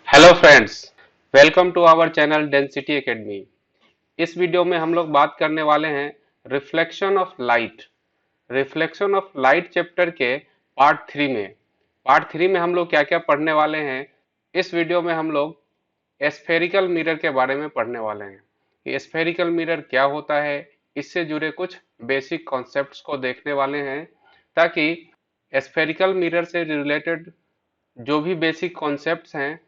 Hello friends, welcome to our channel Density Academy. इस वीडियो में हम लोग बात करने वाले हैं reflection of light. Reflection of light chapter के पार्ट थ्री में हम लोग क्या क्या पढ़ने वाले हैं। इस वीडियो में हम लोग एस्फेरिकल मिरर के बारे में पढ़ने वाले हैं। ये एस्फेरिकल मिरर क्या होता है, इससे जुड़े कुछ बेसिक कॉन्सेप्ट्स को देखने वाले हैं, ताकि एस्फेरिकल मिरर से रिलेटेड जो भी बेसिक कॉन्सेप्ट्स हैं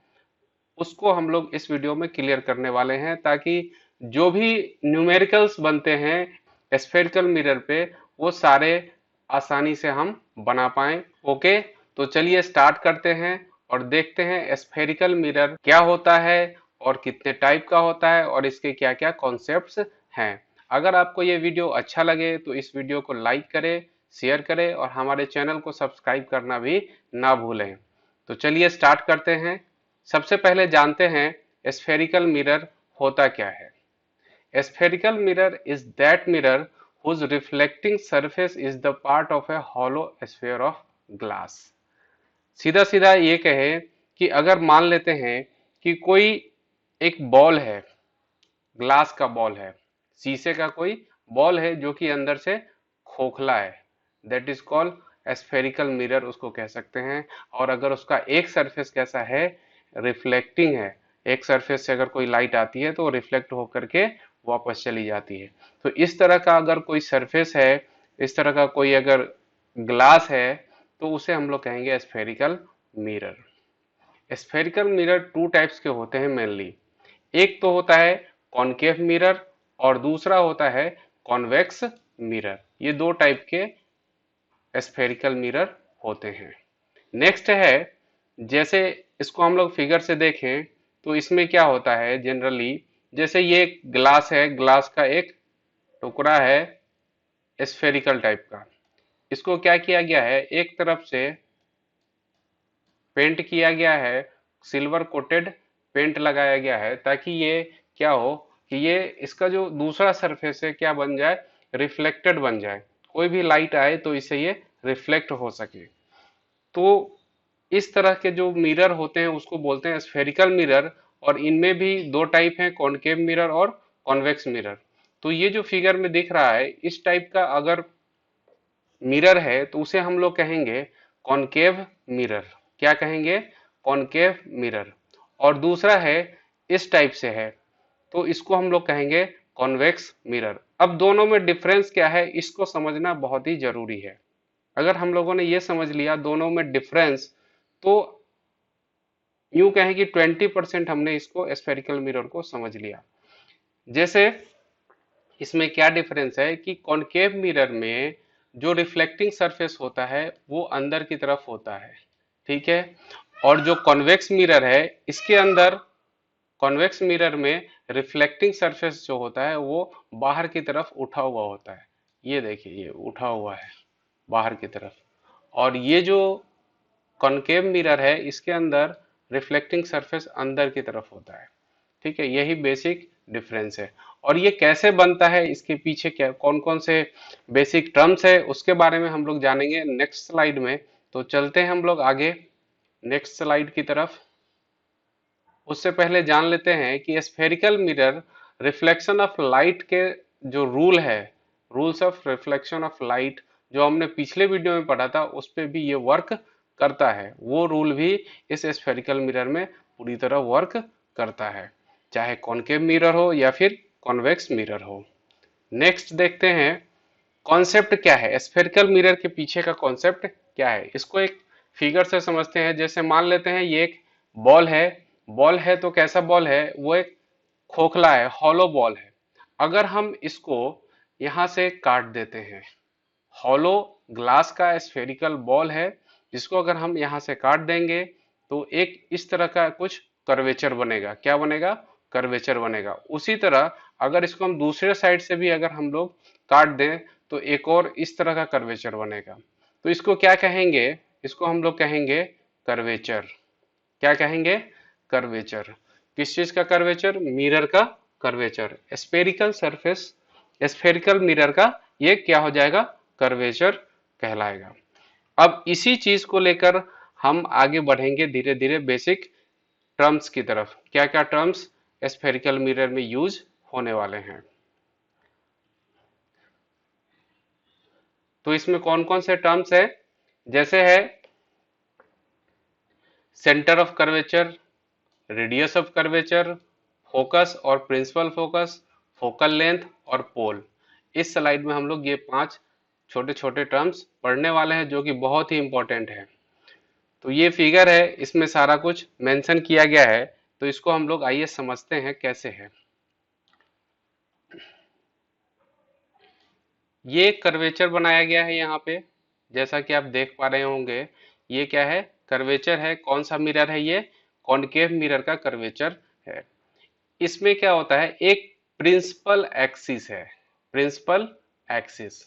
उसको हम लोग इस वीडियो में क्लियर करने वाले हैं, ताकि जो भी न्यूमेरिकल्स बनते हैं स्फेरिकल मिरर पे वो सारे आसानी से हम बना पाएं। ओके, तो चलिए स्टार्ट करते हैं और देखते हैं स्फेरिकल मिरर क्या होता है और कितने टाइप का होता है और इसके क्या क्या कॉन्सेप्ट्स हैं। अगर आपको ये वीडियो अच्छा लगे तो इस वीडियो को लाइक करें, शेयर करें और हमारे चैनल को सब्सक्राइब करना भी ना भूलें। तो चलिए स्टार्ट करते हैं। सबसे पहले जानते हैं स्फेरिकल मिरर होता क्या है। Spherical mirror is that mirror whose reflecting surface is the part of a hollow sphere of glass। सीधा सीधा ये कहे कि अगर मान लेते हैं कि कोई एक बॉल है, ग्लास का बॉल है, शीशे का कोई बॉल है जो कि अंदर से खोखला है, that is called spherical mirror उसको कह सकते हैं। और अगर उसका एक सरफेस कैसा है, रिफ्लेक्टिंग है, एक सरफेस से अगर कोई लाइट आती है तो वो रिफ्लेक्ट होकर के वापस चली जाती है। तो इस तरह का अगर कोई सरफेस है, इस तरह का कोई अगर ग्लास है, तो उसे हम लोग कहेंगे spherical mirror. Spherical mirror two types के होते हैं मेनली। एक तो होता है कॉनकेव मिरर और दूसरा होता है कॉन्वेक्स मिरर। ये दो टाइप के स्फेरिकल मिरर होते हैं। नेक्स्ट है, जैसे इसको हम लोग फिगर से देखें तो इसमें क्या होता है जनरली, जैसे ये ग्लास है, ग्लास का एक टुकड़ा है स्फेरिकल टाइप का, इसको क्या किया गया है, एक तरफ से पेंट किया गया है, सिल्वर कोटेड पेंट लगाया गया है, ताकि ये क्या हो कि ये इसका जो दूसरा सरफेस है क्या बन जाए, रिफ्लेक्टेड बन जाए, कोई भी लाइट आए तो इसे ये रिफ्लेक्ट हो सके। तो इस तरह के जो मिरर होते हैं उसको बोलते हैं स्फेरिकल मिरर। और इनमें भी दो टाइप हैं, कॉनकेव मिरर और कॉन्वेक्स मिरर। तो ये जो फिगर में दिख रहा है, इस टाइप का अगर मिरर है तो उसे हम लोग कहेंगे कॉनकेव मिरर। क्या कहेंगे? Concave mirror. और दूसरा है इस टाइप से है तो इसको हम लोग कहेंगे कॉन्वेक्स मिरर। अब दोनों में डिफरेंस क्या है इसको समझना बहुत ही जरूरी है। अगर हम लोगों ने ये समझ लिया दोनों में डिफरेंस, तो यूं कहें कि 20% हमने इसको स्फेरिकल मिरर को समझ लिया। जैसे इसमें क्या डिफरेंस है कि कॉनकेव मिरर में जो रिफ्लेक्टिंग सरफेस होता है वो अंदर की तरफ होता है, ठीक है। और जो कॉन्वेक्स मिरर है इसके अंदर, कॉन्वेक्स मिरर में रिफ्लेक्टिंग सरफेस जो होता है वो बाहर की तरफ उठा हुआ होता है। ये देखिए, ये उठा हुआ है बाहर की तरफ। और ये जो कॉनकेव मिरर है इसके अंदर रिफ्लेक्टिंग सरफेस अंदर की तरफ होता है, ठीक है। यही बेसिक डिफरेंस है। और ये कैसे बनता है, इसके पीछे क्या कौन कौन से बेसिक टर्म्स है उसके बारे में हम लोग जानेंगे नेक्स्ट स्लाइड में। तो चलते हैं हम लोग आगे नेक्स्ट स्लाइड की तरफ। उससे पहले जान लेते हैं कि spherical mirror reflection of light के जो रूल है, rules of reflection of light, जो हमने पिछले वीडियो में पढ़ा था उस पे भी ये वर्क करता है। वो रूल भी इस स्फेरिकल मिरर में पूरी तरह वर्क करता है, चाहे कॉनकेव मिरर हो या फिर कॉन्वेक्स मिरर हो। नेक्स्ट देखते हैं कॉन्सेप्ट क्या है, स्फेरिकल मिरर के पीछे का कॉन्सेप्ट क्या है। इसको एक फिगर से समझते हैं। जैसे मान लेते हैं ये एक बॉल है, बॉल है तो कैसा बॉल है, वो एक खोखला है, हॉलो बॉल है। अगर हम इसको यहां से काट देते हैं, हॉलो ग्लास का स्फेरिकल बॉल है, जिसको अगर हम यहां से काट देंगे तो एक इस तरह का कुछ कर्वेचर बनेगा। क्या बनेगा? कर्वेचर बनेगा। उसी तरह अगर इसको हम दूसरे साइड से भी अगर हम लोग काट दें तो एक और इस तरह का कर्वेचर बनेगा। तो इसको क्या कहेंगे? इसको हम लोग कहेंगे कर्वेचर। क्या कहेंगे? कर्वेचर। किस चीज का कर्वेचर? मिरर का curvature. Spherical surface, spherical mirror का ये क्या हो जाएगा? कर्वेचर कहलाएगा। अब इसी चीज को लेकर हम आगे बढ़ेंगे धीरे धीरे बेसिक टर्म्स की तरफ, क्या क्या टर्म्स स्फेरिकल मिरर में यूज होने वाले हैं। तो इसमें कौन कौन से टर्म्स है, जैसे है centre of curvature, radius of curvature, focus और प्रिंसिपल फोकस, फोकल लेंथ और पोल। इस स्लाइड में हम लोग ये 5 छोटे छोटे टर्म्स पढ़ने वाले हैं जो कि बहुत ही इंपॉर्टेंट है। तो ये फिगर है, इसमें सारा कुछ मेंशन किया गया है, तो इसको हम लोग आइए समझते हैं कैसे है। ये कर्वेचर बनाया गया है यहाँ पे, जैसा कि आप देख पा रहे होंगे। ये क्या है, कर्वेचर है। कौन सा मिरर है ये, कॉनकेव मिरर का कर्वेचर है। इसमें क्या होता है, एक प्रिंसिपल एक्सिस है। प्रिंसिपल एक्सिस,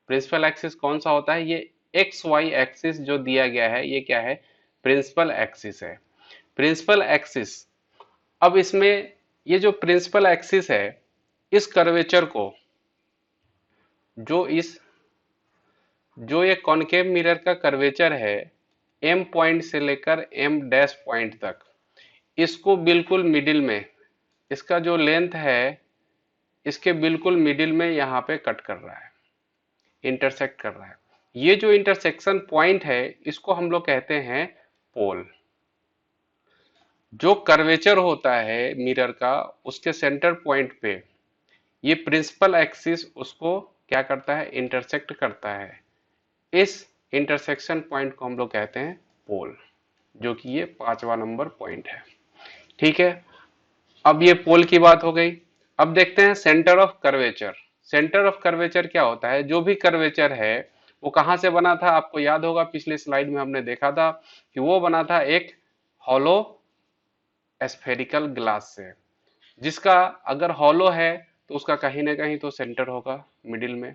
प्रिंसिपल एक्सिस कौन सा होता है, ये एक्स वाई एक्सिस जो दिया गया है, ये क्या है, प्रिंसिपल एक्सिस है। प्रिंसिपल एक्सिस, अब इसमें ये जो प्रिंसिपल एक्सिस है, इस कर्वेचर को, जो इस जो ये कॉनकेव मिरर का कर्वेचर है, एम पॉइंट से लेकर एम डैश पॉइंट तक, इसको बिल्कुल मिडिल में, इसका जो लेंथ है इसके बिल्कुल मिडिल में यहाँ पे कट कर रहा है, इंटरसेक्ट कर रहा है। ये जो इंटरसेक्शन पॉइंट है इसको हम लोग कहते हैं पोल। जो कर्वेचर होता है मिरर का, उसके सेंटर पॉइंट पे ये प्रिंसिपल एक्सिस उसको क्या करता है, इंटरसेक्ट करता है। इस इंटरसेक्शन पॉइंट को हम लोग कहते हैं पोल, जो कि ये 5वां नंबर पॉइंट है। ठीक है, अब ये पोल की बात हो गई। अब देखते हैं centre of curvature. Centre of curvature क्या होता है, जो भी कर्वेचर है वो कहां से बना था, आपको याद होगा पिछली स्लाइड में हमने देखा था कि वो बना था एक हॉलो स्फेरिकल ग्लास से, जिसका अगर हॉलो है तो उसका कहीं ना कहीं तो सेंटर होगा मिडिल में।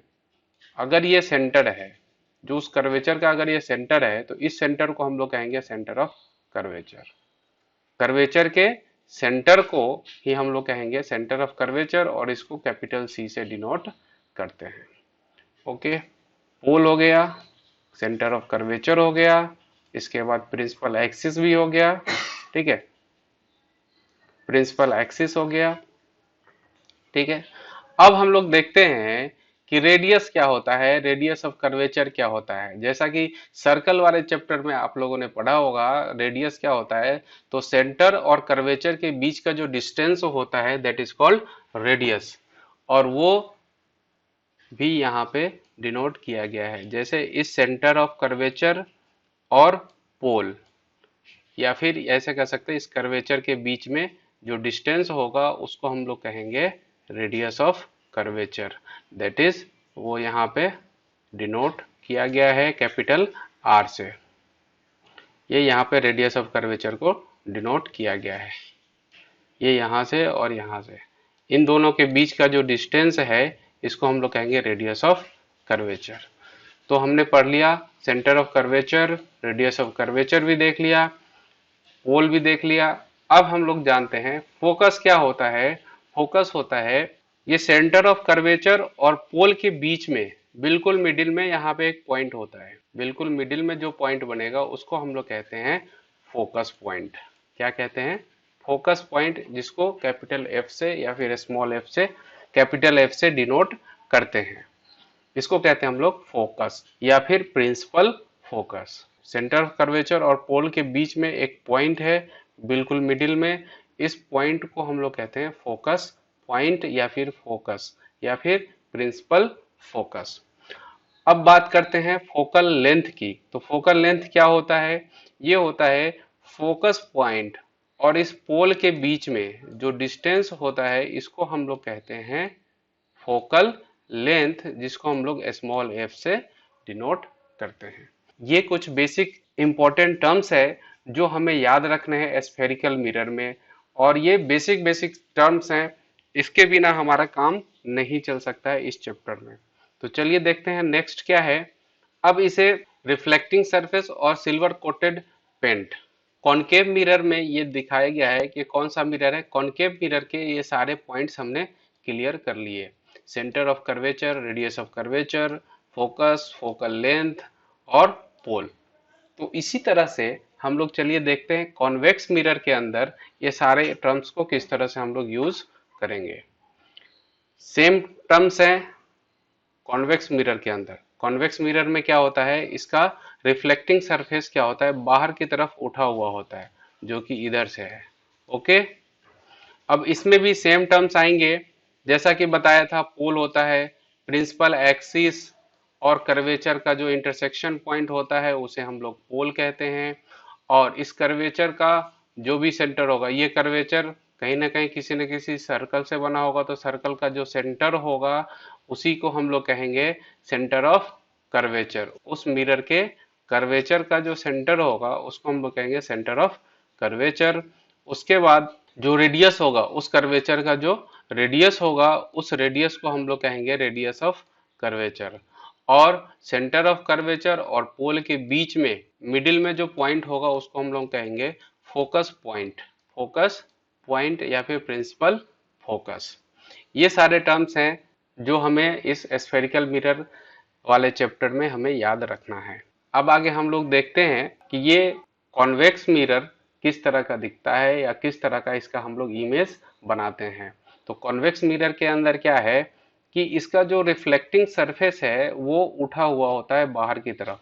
अगर ये सेंटर है, जो उस कर्वेचर का अगर ये सेंटर है, तो इस सेंटर को हम लोग कहेंगे सेंटर ऑफ कर्वेचर। कर्वेचर के सेंटर को ही हम लोग कहेंगे सेंटर ऑफ कर्वेचर, और इसको कैपिटल सी से डिनोट करते हैं। ओके, पोल हो गया, सेंटर ऑफ कर्वेचर हो गया, इसके बाद प्रिंसिपल एक्सिस भी हो गया। ठीक है, प्रिंसिपल एक्सिस हो गया। ठीक है, अब हम लोग देखते हैं कि रेडियस क्या होता है, रेडियस ऑफ कर्वेचर क्या होता है। जैसा कि सर्कल वाले चैप्टर में आप लोगों ने पढ़ा होगा, रेडियस क्या होता है, तो सेंटर और कर्वेचर के बीच का जो डिस्टेंस होता है दैट इज कॉल्ड रेडियस, और वो भी यहाँ पे डिनोट किया गया है। जैसे इस सेंटर ऑफ कर्वेचर और पोल, या फिर ऐसे कह सकते हैं इस कर्वेचर के बीच में जो डिस्टेंस होगा उसको हम लोग कहेंगे radius of curvature. That is वो यहाँ पे डिनोट किया गया है कैपिटल आर से। ये यहाँ पे रेडियस ऑफ कर्वेचर को डिनोट किया गया है। ये यहाँ से और यहाँ से, इन दोनों के बीच का जो डिस्टेंस है इसको हम लोग कहेंगे रेडियस ऑफ कर्वेचर। तो हमने पढ़ लिया centre of curvature, radius of curvature भी देख लिया, पोल भी देख लिया। अब हम लोग जानते हैं फोकस क्या होता है। फोकस होता है ये सेंटर ऑफ कर्वेचर और पोल के बीच में बिल्कुल मिडिल में यहाँ पे एक पॉइंट होता है। बिल्कुल मिडिल में जो पॉइंट बनेगा उसको हम लोग कहते हैं फोकस पॉइंट। क्या कहते हैं, फोकस पॉइंट, जिसको कैपिटल एफ से या फिर स्मॉल एफ से, कैपिटल एफ से डिनोट करते हैं। इसको कहते हैं हम लोग फोकस या फिर principal focus. Centre of curvature और पोल के बीच में एक पॉइंट है बिल्कुल मिडिल में, इस पॉइंट को हम लोग कहते हैं फोकस पॉइंट या फिर फोकस या फिर प्रिंसिपल फोकस। अब बात करते हैं फोकल लेंथ की। तो फोकल लेंथ क्या होता है, ये होता है फोकस पॉइंट और इस पोल के बीच में जो डिस्टेंस होता है इसको हम लोग कहते हैं फोकल लेंथ, जिसको हम लोग स्मॉल एफ से डिनोट करते हैं। ये कुछ बेसिक इंपॉर्टेंट टर्म्स है जो हमें याद रखने हैं स्फेरिकल मिरर में, और ये बेसिक बेसिक टर्म्स हैं, इसके बिना हमारा काम नहीं चल सकता है इस चैप्टर में। तो चलिए देखते हैं नेक्स्ट क्या है। अब इसे रिफ्लेक्टिंग सरफेस और silver coated paint. Concave mirror में ये दिखाया गया है कि कौन सा मिरर है, कॉनकेव मिरर के ये सारे पॉइंट्स हमने क्लियर कर लिए। Centre of curvature, radius of curvature, focus, focal length और पोल। तो इसी तरह से हम लोग चलिए देखते हैं कॉन्वेक्स मिरर के अंदर ये सारे टर्म्स को किस तरह से हम लोग यूज करेंगे। सेम टर्म्स है कॉन्वेक्स मिरर के अंदर। कॉन्वेक्स मिरर में क्या होता है, इसका रिफ्लेक्टिंग सरफेस क्या होता है, बाहर की तरफ उठा हुआ होता है, जो कि इधर से है। ओके, अब इसमें भी सेम टर्म्स आएंगे, जैसा कि बताया था पोल होता है, प्रिंसिपल एक्सिस और कर्वेचर का जो इंटरसेक्शन पॉइंट होता है उसे हम लोग पोल कहते हैं। और इस कर्वेचर का जो भी सेंटर होगा, ये कर्वेचर कहीं ना कहीं किसी न किसी सर्कल से बना होगा, तो सर्कल का जो सेंटर होगा उसी को हम लोग कहेंगे सेंटर ऑफ कर्वेचर। उस मिरर के कर्वेचर का जो सेंटर होगा उसको हम लोग कहेंगे सेंटर ऑफ कर्वेचर। उसके बाद जो रेडियस होगा, उस कर्वेचर का जो रेडियस होगा उस रेडियस को हम लोग कहेंगे रेडियस ऑफ कर्वेचर। और सेंटर ऑफ कर्वेचर और पोल के बीच में मिडिल में जो पॉइंट होगा उसको हम लोग कहेंगे फोकस पॉइंट। फोकस पॉइंट या फिर प्रिंसिपल फोकस। ये सारे टर्म्स हैं जो हमें इस स्फेरिकल मिरर वाले चैप्टर में हमें याद रखना है। अब आगे हम लोग देखते हैं कि ये कॉन्वेक्स मिरर किस तरह का दिखता है या किस तरह का इसका हम लोग इमेज बनाते हैं। तो कॉन्वेक्स मिरर के अंदर क्या है कि इसका जो रिफ्लेक्टिंग सरफेस है वो उठा हुआ होता है बाहर की तरफ,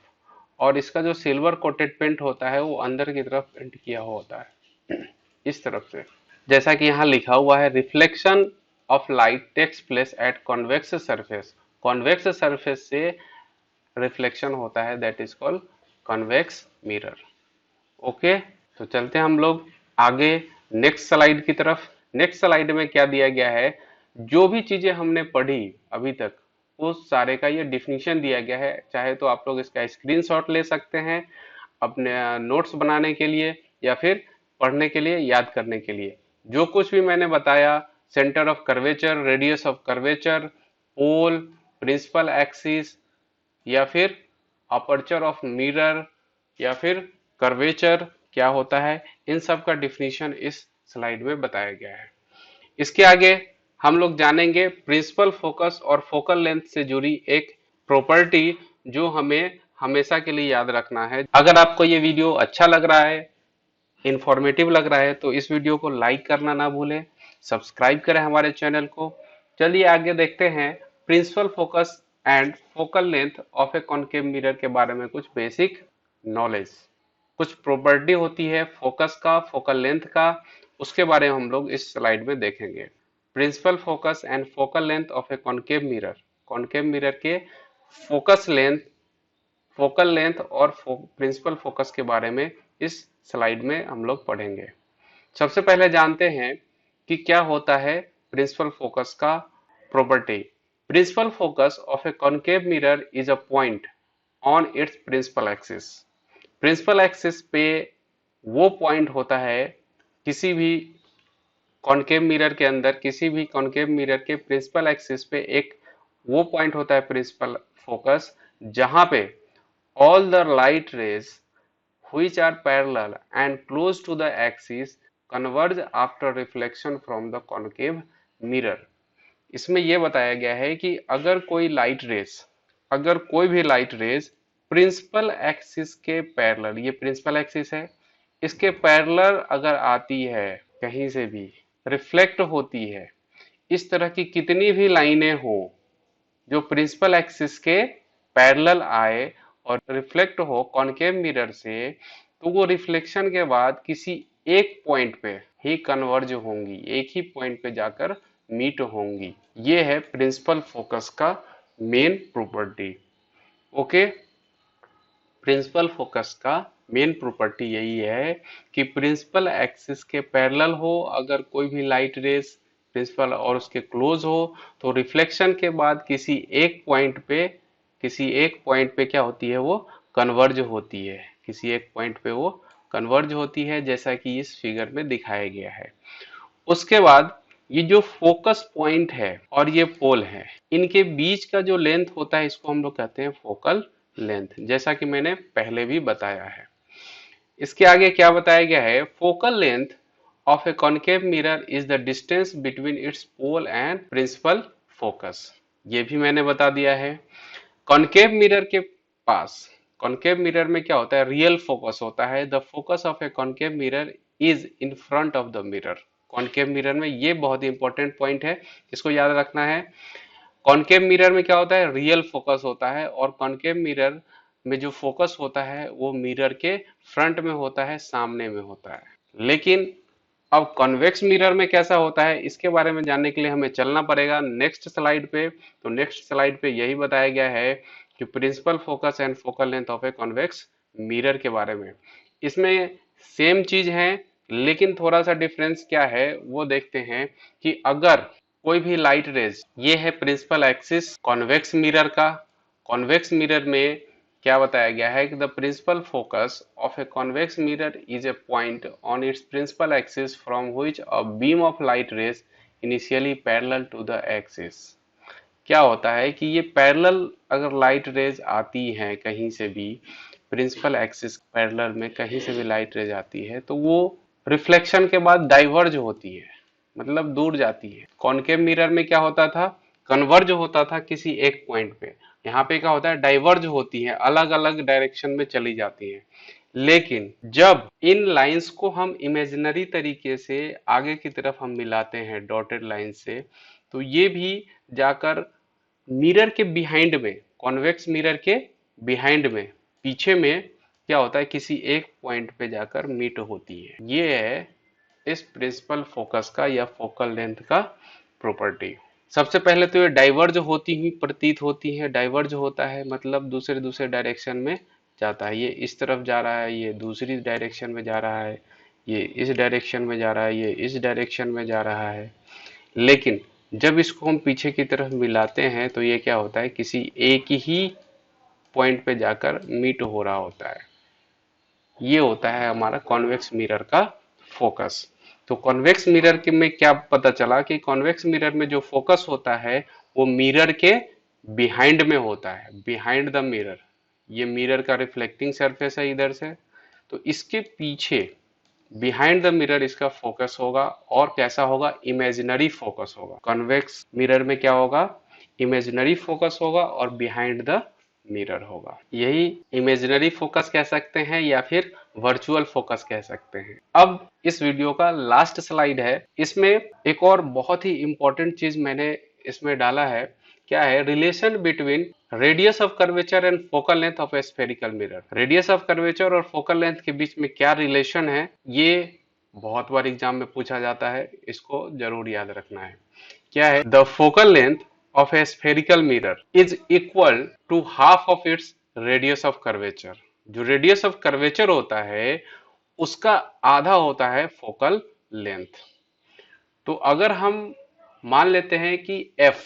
और इसका जो सिल्वर कोटेड पेंट होता है वो अंदर की तरफ पेंट किया हुआ होता है इस तरफ से। जैसा कि यहाँ लिखा हुआ है, reflection of light takes place at convex surface. Convex surface से रिफ्लेक्शन होता है, that is called convex mirror. Okay, तो चलते हैं हम लोग आगे नेक्स्ट स्लाइड की तरफ। नेक्स्ट स्लाइड में क्या दिया गया है, जो भी चीजें हमने पढ़ी अभी तक उस सारे का ये डिफिनीशन दिया गया है। चाहे तो आप लोग इसका स्क्रीनशॉट ले सकते हैं अपने नोट्स बनाने के लिए या फिर पढ़ने के लिए, याद करने के लिए। जो कुछ भी मैंने बताया, centre of curvature, radius of curvature, pole, principal axis या फिर अपर्चर ऑफ मिरर या फिर कर्वेचर क्या होता है, इन सब का डिफिनीशन इस स्लाइड में बताया गया है। इसके आगे हम लोग जानेंगे प्रिंसिपल फोकस और फोकल लेंथ से जुड़ी एक प्रॉपर्टी जो हमें हमेशा के लिए याद रखना है। अगर आपको ये वीडियो अच्छा लग रहा है, इंफॉर्मेटिव लग रहा है, तो इस वीडियो को लाइक करना ना भूलें, सब्सक्राइब करें हमारे चैनल को। चलिए आगे देखते हैं principal focus and focal length of a concave mirror के बारे में कुछ बेसिक नॉलेज। कुछ प्रॉपर्टी होती है फोकस का, फोकल लेंथ का, उसके बारे में हम लोग इस स्लाइड में देखेंगे। Principal focus and focal length of a concave mirror. Concave mirror के फोकस लेंथ, फोकल लेंथ और प्रिंसिपल फोकस के बारे में इस स्लाइड में हम लोग पढ़ेंगे। सबसे पहले जानते हैं कि क्या होता है प्रिंसिपल फोकस का property. Principal focus of a concave mirror is a point on its principal axis. Principal axis पे वो पॉइंट होता है किसी भी कॉनकेव मिरर के अंदर, किसी भी कॉनकेव मिरर के प्रिंसिपल एक्सिस पे एक वो पॉइंट होता है प्रिंसिपल फोकस जहां पे all the light rays which are parallel and close to the axis converge after reflection from the concave mirror। इसमें यह बताया गया है कि अगर कोई लाइट रेस, अगर कोई भी लाइट रेस प्रिंसिपल एक्सिस के पैरेलल, ये प्रिंसिपल एक्सिस है, इसके पैरेलल अगर आती है, कहीं से भी रिफ्लेक्ट होती है, इस तरह की कितनी भी लाइनें हो जो प्रिंसिपल एक्सिस के पैरेलल आए और रिफ्लेक्ट हो कॉनकेव मिरर से, तो वो रिफ्लेक्शन के बाद किसी एक पॉइंट पे ही कन्वर्ज होंगी, एक ही पॉइंट पे जाकर मीट होंगी। ये है प्रिंसिपल फोकस का main property. Okay, principal focus का मेन प्रॉपर्टी यही है कि प्रिंसिपल एक्सिस के पैरेलल हो अगर कोई भी लाइट रेस प्रिंसिपल और उसके क्लोज हो, तो रिफ्लेक्शन के बाद किसी एक पॉइंट पे, किसी एक पॉइंट पे क्या होती है, वो कन्वर्ज होती है, किसी एक पॉइंट पे वो कन्वर्ज होती है, जैसा कि इस फिगर में दिखाया गया है। उसके बाद ये जो फोकस पॉइंट है और ये पोल है, इनके बीच का जो लेंथ होता है इसको हम लोग कहते हैं फोकल लेंथ, जैसा कि मैंने पहले भी बताया है। इसके आगे क्या बताया गया है, focal length of a concave mirror is the distance between its pole and principal focus. ये भी मैंने बता दिया है। कॉनकेव मिरर के पास कॉनकेव मिरर में क्या होता है, रियल फोकस होता है। The focus of a concave mirror is in front of the mirror. Concave mirror में ये बहुत ही इंपॉर्टेंट पॉइंट है, इसको याद रखना है। कॉनकेव मिरर में क्या होता है, रियल फोकस होता है, और कॉनकेव मिरर में जो फोकस होता है वो मिरर के फ्रंट में होता है, सामने में होता है। लेकिन अब कॉन्वेक्स मिरर में कैसा होता है, इसके बारे में जानने के लिए हमें चलना पड़ेगा नेक्स्ट स्लाइड पे। तो नेक्स्ट स्लाइड पे यही बताया गया है कि principal focus and focal length of a convex mirror के बारे में। इसमें सेम चीज है, लेकिन थोड़ा सा डिफरेंस क्या है वो देखते हैं कि अगर कोई भी लाइट रेज, ये है प्रिंसिपल एक्सिस कॉन्वेक्स मिरर का। कॉन्वेक्स मिरर में क्या बताया गया है कि the principal focus of a convex mirror is a point on its principal axis from which a beam of light rays initially parallel to the axis. क्या होता है कि ये पैरेलल अगर लाइट रेज आती है कहीं से भी, प्रिंसिपल एक्सिस पैरेलल में कहीं से भी लाइट रेज आती है, तो वो रिफ्लेक्शन के बाद डाइवर्ज होती है, मतलब दूर जाती है। कॉनकेव मिरर में क्या होता था, कन्वर्ज होता था किसी एक पॉइंट पे। यहाँ पे क्या होता है, डाइवर्ज होती है, अलग अलग डायरेक्शन में चली जाती है। लेकिन जब इन लाइंस को हम इमेजिनरी तरीके से आगे की तरफ हम मिलाते हैं डॉटेड लाइन से, तो ये भी जाकर मिरर के बिहाइंड में, कॉन्वेक्स मिरर के बिहाइंड में, पीछे में क्या होता है, किसी एक पॉइंट पे जाकर मीट होती है। ये है इस प्रिंसिपल फोकस का या फोकल लेंथ का प्रॉपर्टी। सबसे पहले तो ये डाइवर्ज होती हुई प्रतीत होती है। डाइवर्ज होता है मतलब दूसरे दूसरे डायरेक्शन में जाता है। ये इस तरफ जा रहा है, ये दूसरी डायरेक्शन में जा रहा है, ये इस डायरेक्शन में जा रहा है, ये इस डायरेक्शन में जा रहा है। लेकिन जब इसको हम पीछे की तरफ मिलाते हैं तो ये क्या होता है, किसी एक ही पॉइंट पे जाकर मीट हो रहा होता है। ये होता है हमारा कॉन्वेक्स मिरर का फोकस। तो कॉन्वेक्स मिरर के में क्या पता चला कि कॉन्वेक्स मिरर में जो फोकस होता है वो मिरर के बिहाइंड में होता है, बिहाइंड द मिरर। ये मिरर का रिफ्लेक्टिंग सरफेस है इधर से, तो इसके पीछे बिहाइंड द मिरर इसका फोकस होगा। और कैसा होगा, इमेजिनरी फोकस होगा। कॉन्वेक्स मिरर में क्या होगा, इमेजिनरी फोकस होगा और बिहाइंड द मिरर होगा। यही इमेजिनरी फोकस कह सकते हैं या फिर वर्चुअल फोकस कह सकते हैं। अब इस वीडियो का लास्ट स्लाइड है, इसमें एक और बहुत ही इंपॉर्टेंट चीज मैंने इसमें डाला है। क्या है, relation between radius of curvature and focal length of A spherical mirror. Radius of curvature और फोकल लेंथ के बीच में क्या रिलेशन है, ये बहुत बार एग्जाम में पूछा जाता है, इसको जरूर याद रखना है। क्या है, the focal length of a spherical mirror is equal to half of its radius of curvature। जो रेडियस ऑफ कर्वेचर होता है उसका आधा होता है फोकल लेंथ। तो अगर हम मान लेते हैं कि f,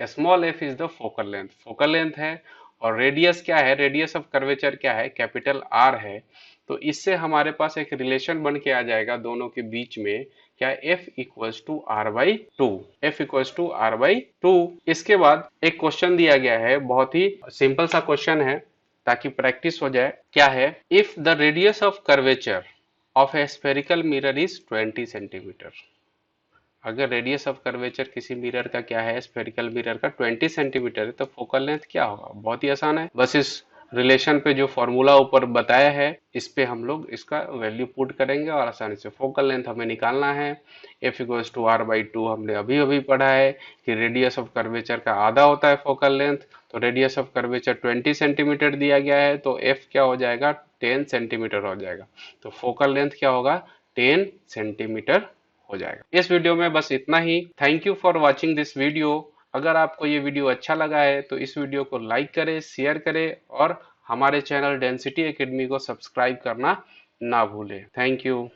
small f is the focal length, focal length है, और रेडियस क्या है, रेडियस ऑफ कर्वेचर क्या है, कैपिटल R है। तो इससे हमारे पास एक रिलेशन बन के आ जाएगा दोनों के बीच में, क्या, F equals to R by two. F equals to R by two. इसके बाद एक क्वेश्चन दिया गया है, बहुत ही सिंपल सा क्वेश्चन है ताकि प्रैक्टिस हो जाए। क्या है, if the radius of curvature of A spherical mirror is 20 centimetre. अगर रेडियस ऑफ कर्वेचर किसी मिरर का क्या है, स्फेरिकल मिरर का 20 सेंटीमीटर है, तो फोकल लेंथ क्या होगा। बहुत ही आसान है, बस इस रिलेशन पे जो फॉर्मूला ऊपर बताया है इस पे हम लोग इसका वैल्यू पुट करेंगे और आसानी से फोकल लेंथ हमें निकालना है। F equals to R by two हमने अभी अभी पढ़ा है कि रेडियस ऑफ कर्वेचर का आधा होता है फोकल लेंथ। तो रेडियस ऑफ कर्वेचर 20 सेंटीमीटर दिया गया है, तो F क्या हो जाएगा, 10 सेंटीमीटर हो जाएगा। तो फोकल लेंथ क्या होगा, 10 सेंटीमीटर हो जाएगा। इस वीडियो में बस इतना ही। Thank you for watching this video. अगर आपको ये वीडियो अच्छा लगा है तो इस वीडियो को लाइक करें, शेयर करें और हमारे चैनल डेंसिटी एकेडमी को सब्सक्राइब करना ना भूलें। Thank you.